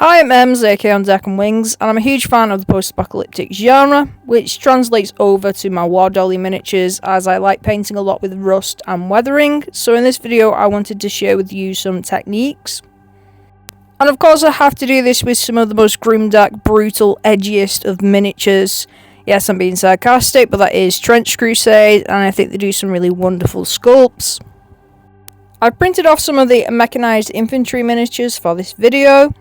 Hi, I'm Ems, aka On Deck and Wings, and I'm a huge fan of the post-apocalyptic genre, which translates over to my Wardollie miniatures as I like painting a lot with rust and weathering. So in this video I wanted to share with you some techniques. And of course I have to do this with some of the most grimdark, brutal, edgiest of miniatures. Yes, I'm being sarcastic, but that is Trench Crusade, and I think they do some really wonderful sculpts. I've printed off some of the mechanized infantry miniatures for this video.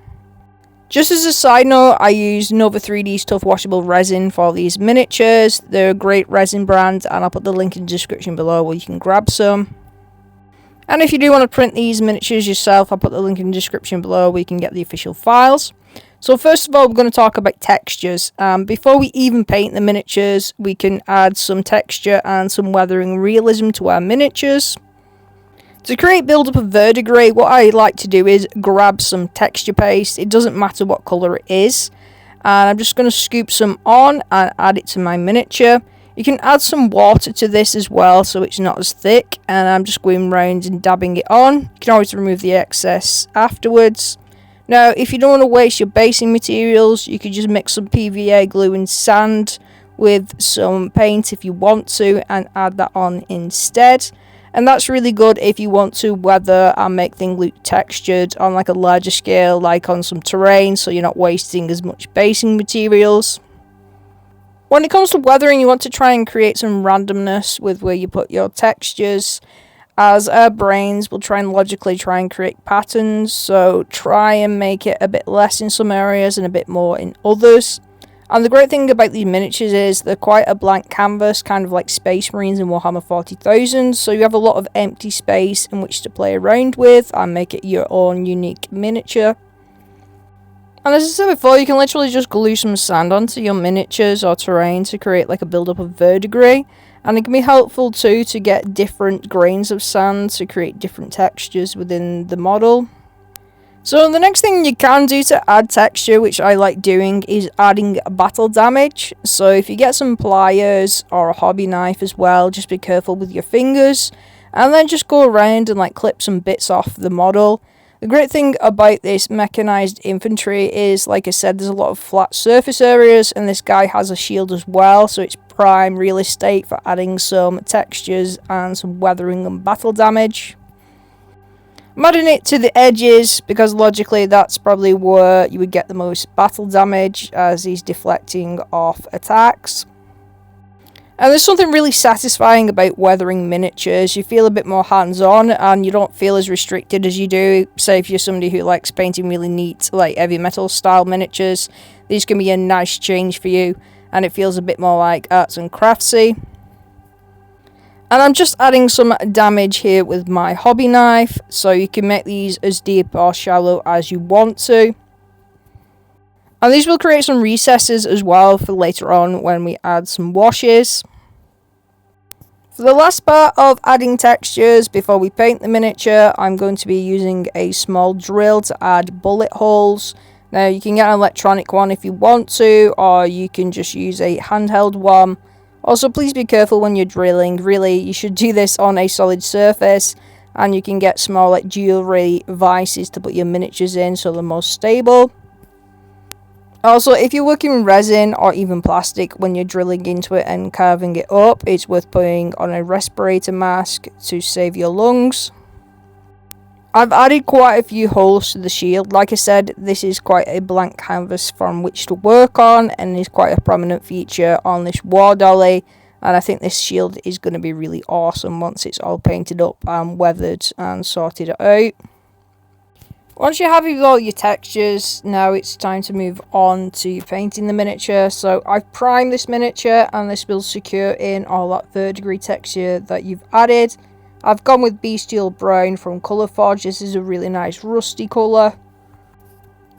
Just as a side note, I used Nova 3D's tough washable resin for these miniatures. They're a great resin brand, and I'll put the link in the description below where you can grab some. And if you do want to print these miniatures yourself, I'll put the link in the description below where you can get the official files. So first of all, we're going to talk about textures. Before we even paint the miniatures, we can add some texture and some weathering realism to our miniatures. To create build-up of verdigris, what I like to do is grab some texture paste. It doesn't matter what colour it is. And I'm just going to scoop some on and add it to my miniature. You can add some water to this as well so it's not as thick. And I'm just going round and dabbing it on. You can always remove the excess afterwards. Now, if you don't want to waste your basing materials, you could just mix some PVA glue and sand with some paint if you want to and add that on instead. And that's really good if you want to weather and make things look textured on like a larger scale, like on some terrain, so you're not wasting as much basing materials. When it comes to weathering, you want to try and create some randomness with where you put your textures, as our brains will try and logically try and create patterns, so try and make it a bit less in some areas and a bit more in others. And the great thing about these miniatures is they're quite a blank canvas, kind of like Space Marines in Warhammer 40,000, so you have a lot of empty space in which to play around with and make it your own unique miniature. And as I said before, you can literally just glue some sand onto your miniatures or terrain to create like a build-up of verdigris, and it can be helpful too to get different grains of sand to create different textures within the model. So the next thing you can do to add texture, which I like doing, is adding battle damage. So if you get some pliers or a hobby knife as well, just be careful with your fingers. And then just go around and like clip some bits off the model. The great thing about this mechanized infantry is, like I said, there's a lot of flat surface areas. And this guy has a shield as well, so it's prime real estate for adding some textures and some weathering and battle damage. I'm adding it to the edges because logically that's probably where you would get the most battle damage, as he's deflecting off attacks. And there's something really satisfying about weathering miniatures. You feel a bit more hands-on and you don't feel as restricted as you do, say if you're somebody who likes painting really neat, like heavy metal style miniatures. These can be a nice change for you and it feels a bit more like arts and craftsy. And I'm just adding some damage here with my hobby knife, so you can make these as deep or shallow as you want to. And these will create some recesses as well for later on when we add some washes. For the last part of adding textures before we paint the miniature, I'm going to be using a small drill to add bullet holes. Now you can get an electronic one if you want to, or you can just use a handheld one. Also, please be careful when you're drilling. Really, you should do this on a solid surface, and you can get small like jewelry vices to put your miniatures in so they're more stable. Also, if you're working with resin or even plastic when you're drilling into it and carving it up, it's worth putting on a respirator mask to save your lungs. I've added quite a few holes to the shield. Like I said, this is quite a blank canvas from which to work on and is quite a prominent feature on this Wardollie. And I think this shield is going to be really awesome once it's all painted up and weathered and sorted out. Once you're happy with all your textures, now it's time to move on to painting the miniature. So I've primed this miniature and this will secure in all that verdigris texture that you've added. I've gone with Bestial Brown from Colourforge. This is a really nice rusty colour.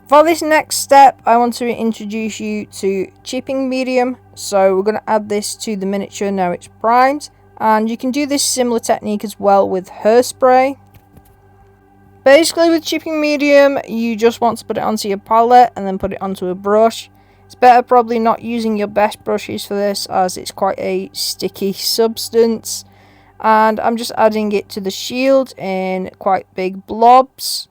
For this next step, I want to introduce you to chipping medium. So we're going to add this to the miniature now it's primed. And you can do this similar technique as well with hairspray. Basically with chipping medium, you just want to put it onto your palette and then put it onto a brush. It's better probably not using your best brushes for this, as it's quite a sticky substance. And I'm just adding it to the shield in quite big blobs.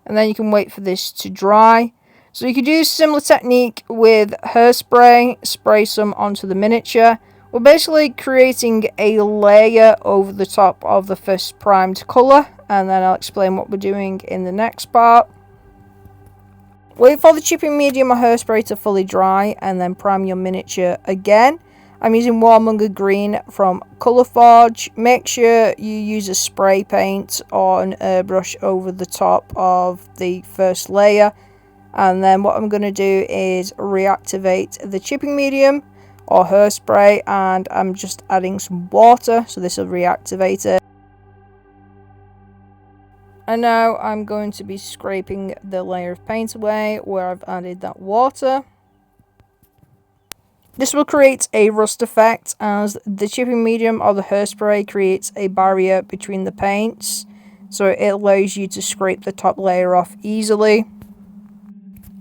and then you can wait for this to dry. So you could use similar technique with hairspray, spray some onto the miniature. We're basically creating a layer over the top of the first primed colour, and then I'll explain what we're doing in the next part. Wait for the chipping medium or hairspray to fully dry and then prime your miniature again. I'm using Warmonger Green from Colourforge. Make sure you use a spray paint or an airbrush over the top of the first layer. And then what I'm going to do is reactivate the chipping medium or hairspray, and I'm just adding some water, so this will reactivate it. And now I'm going to be scraping the layer of paint away where I've added that water. This will create a rust effect as the chipping medium or the hairspray creates a barrier between the paints, so it allows you to scrape the top layer off easily.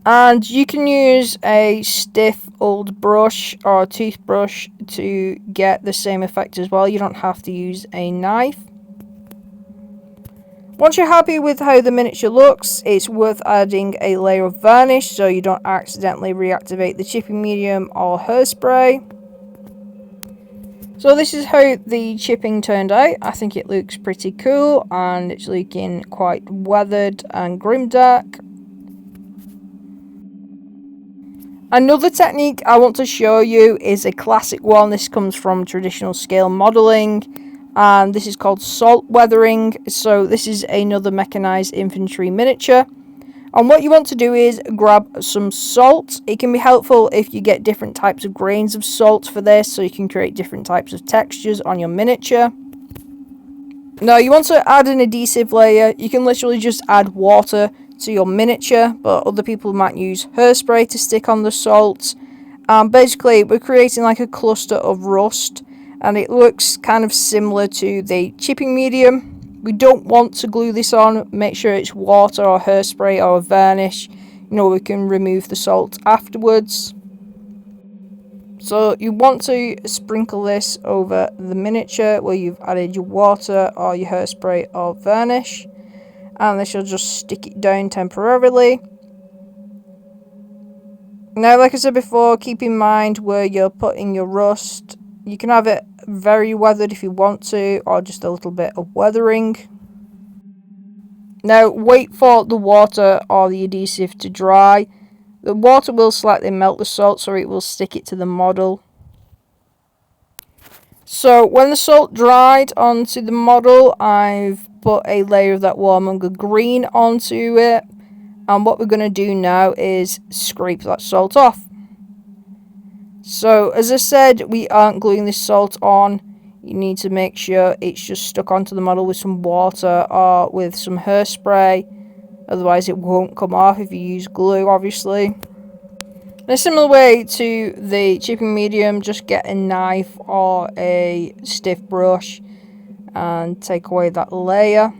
And you can use a stiff old brush or a toothbrush to get the same effect as well. You don't have to use a knife. Once you're happy with how the miniature looks, it's worth adding a layer of varnish so you don't accidentally reactivate the chipping medium or hairspray. So this is how the chipping turned out. I think it looks pretty cool and it's looking quite weathered and grimdark. Another technique I want to show you is a classic one. This comes from traditional scale modelling, and this is called salt weathering. So this is another mechanized infantry miniature, and what you want to do is grab some salt. It can be helpful if you get different types of grains of salt for this, so you can create different types of textures on your miniature. Now you want to add an adhesive layer. You can literally just add water to your miniature, but other people might use hairspray to stick on the salt. Basically we're creating like a cluster of rust, and it looks kind of similar to the chipping medium. We don't want to glue this on. Make sure it's water or hairspray or a varnish. We can remove the salt afterwards. So you want to sprinkle this over the miniature where you've added your water or your hairspray or varnish, and this will just stick it down temporarily. Now, like I said before, keep in mind where you're putting your rust. You can have it very weathered if you want to, or just a little bit of weathering. Now wait for the water or the adhesive to dry. The water will slightly melt the salt, so it will stick it to the model. So when the salt dried onto the model, I've put a layer of that Warmonger Green onto it. And what we're going to do now is scrape that salt off. So as I said, we aren't gluing this salt on. You need to make sure it's just stuck onto the model with some water or with some hairspray. Otherwise it won't come off if you use glue, obviously. In a similar way to the chipping medium, just get a knife or a stiff brush and take away that layer.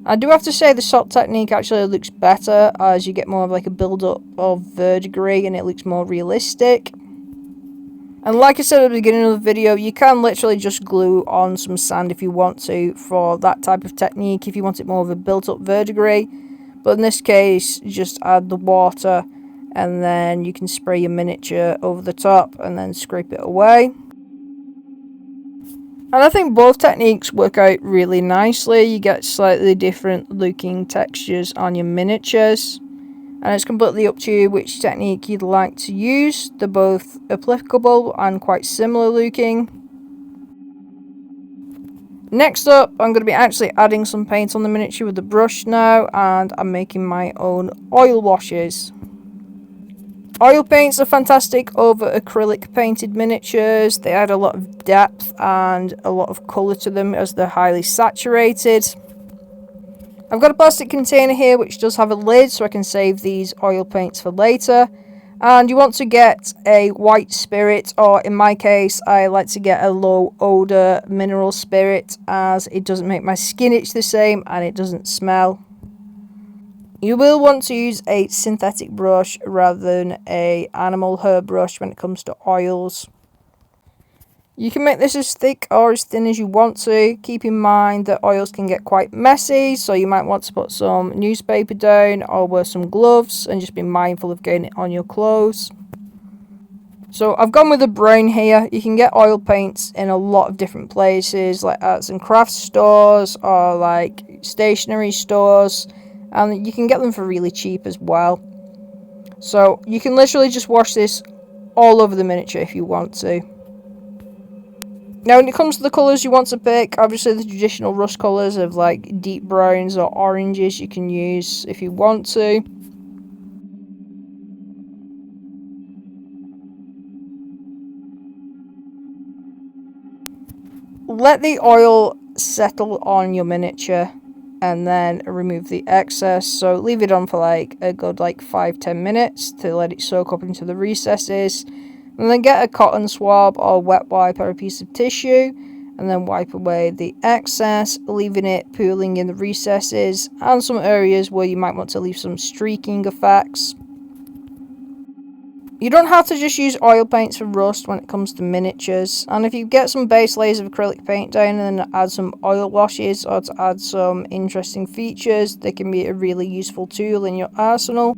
I do have to say the salt technique actually looks better as you get more of like a build-up of verdigris and it looks more realistic. And like I said at the beginning of the video, you can literally just glue on some sand if you want to for that type of technique, if you want it more of a built-up verdigris. But in this case, just add the water and then you can spray your miniature over the top and then scrape it away. And I think both techniques work out really nicely. You get slightly different looking textures on your miniatures. And it's completely up to you which technique you'd like to use. They're both applicable and quite similar looking. Next up, I'm going to be actually adding some paint on the miniature with the brush now, and I'm making my own oil washes. Oil paints are fantastic over acrylic painted miniatures. They add a lot of depth and a lot of colour to them as they're highly saturated. I've got a plastic container here which does have a lid, so I can save these oil paints for later. And you want to get a white spirit, or in my case I like to get a low odour mineral spirit as it doesn't make my skin itch the same and it doesn't smell. You will want to use a synthetic brush rather than an animal hair brush when it comes to oils. You can make this as thick or as thin as you want to. Keep in mind that oils can get quite messy, so you might want to put some newspaper down or wear some gloves and just be mindful of getting it on your clothes. So I've gone with a brown here. You can get oil paints in a lot of different places, like arts and crafts stores or like stationery stores, and you can get them for really cheap as well. So you can literally just wash this all over the miniature if you want to. Now when it comes to the colours you want to pick, obviously the traditional rust colours of like deep browns or oranges you can use if you want to. Let the oil settle on your miniature and then remove the excess. So leave it on for like a good 5-10 minutes to let it soak up into the recesses. And then get a cotton swab or wet wipe or a piece of tissue and then wipe away the excess, leaving it pooling in the recesses and some areas where you might want to leave some streaking effects. You don't have to just use oil paints for rust when it comes to miniatures, and if you get some base layers of acrylic paint down and then add some oil washes or to add some interesting features, they can be a really useful tool in your arsenal.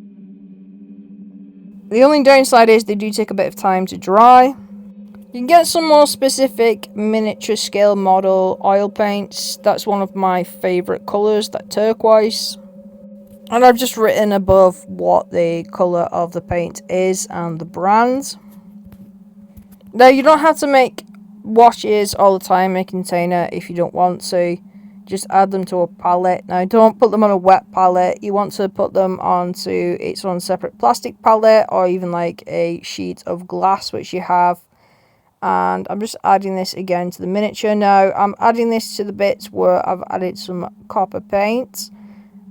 The only downside is they do take a bit of time to dry. You can get some more specific miniature scale model oil paints. That's one of my favourite colours, that turquoise. And I've just written above what the colour of the paint is and the brand. Now you don't have to make washes all the time in a container if you don't want to. Just add them to a palette. Now don't put them on a wet palette. You want to put them onto its own separate plastic palette or even like a sheet of glass which you have. And I'm just adding this again to the miniature. Now I'm adding this to the bits where I've added some copper paint.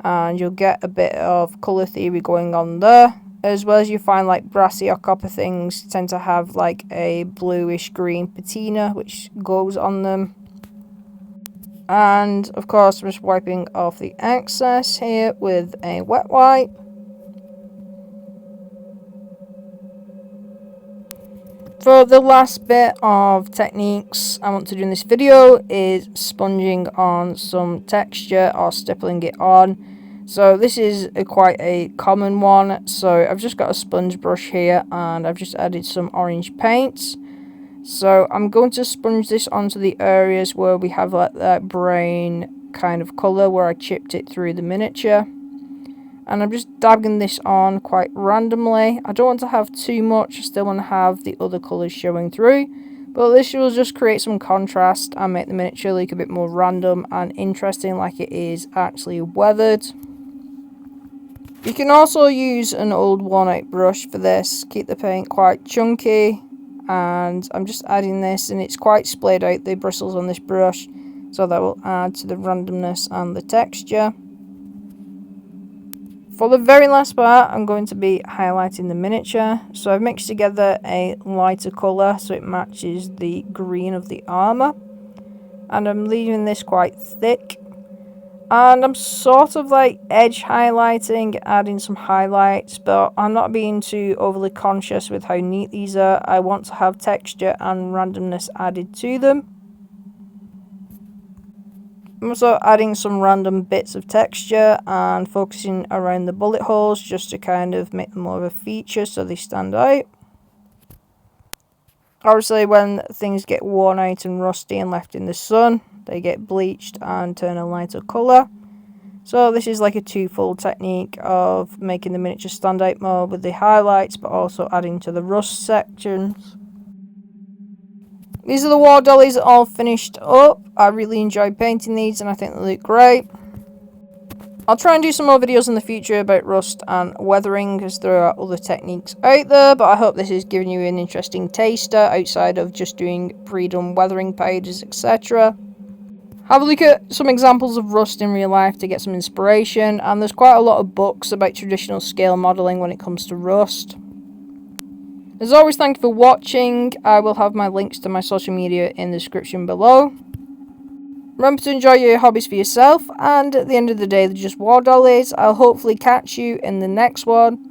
And you'll get a bit of colour theory going on there. As well as you find like brassy or copper things tend to have like a bluish green patina which goes on them. And of course I'm just wiping off the excess here with a wet wipe. For the last bit of techniques I want to do in this video is sponging on some texture or stippling it on. So this is quite a common one. So I've just got a sponge brush here and I've just added some orange paints. So I'm going to sponge this onto the areas where we have like that brown kind of colour where I chipped it through the miniature. And I'm just dabbing this on quite randomly. I don't want to have too much, I still want to have the other colours showing through. But this will just create some contrast and make the miniature look a bit more random and interesting, like it is actually weathered. You can also use an old worn-out brush for this, keep the paint quite chunky. And I'm just adding this, and it's quite splayed out, the bristles on this brush, so that will add to the randomness and the texture. For the very last part, I'm going to be highlighting the miniature. So I've mixed together a lighter colour so it matches the green of the armour. And I'm leaving this quite thick. And I'm sort of like edge highlighting, adding some highlights, but I'm not being too overly conscious with how neat these are. I want to have texture and randomness added to them. I'm also adding some random bits of texture and focusing around the bullet holes just to kind of make them more of a feature so they stand out. Obviously when things get worn out and rusty and left in the sun, they get bleached and turn a lighter colour. So this is like a twofold technique of making the miniature stand out more with the highlights but also adding to the rust sections. These are the Wardollies all finished up. I really enjoyed painting these and I think they look great. I'll try and do some more videos in the future about rust and weathering as there are other techniques out there, but I hope this is giving you an interesting taster outside of just doing pre-done weathering powders, etc. Have a look at some examples of rust in real life to get some inspiration, and there's quite a lot of books about traditional scale modelling when it comes to rust. As always, thank you for watching. I will have my links to my social media in the description below. Remember to enjoy your hobbies for yourself, and at the end of the day, they're just Wardollies. I'll hopefully catch you in the next one.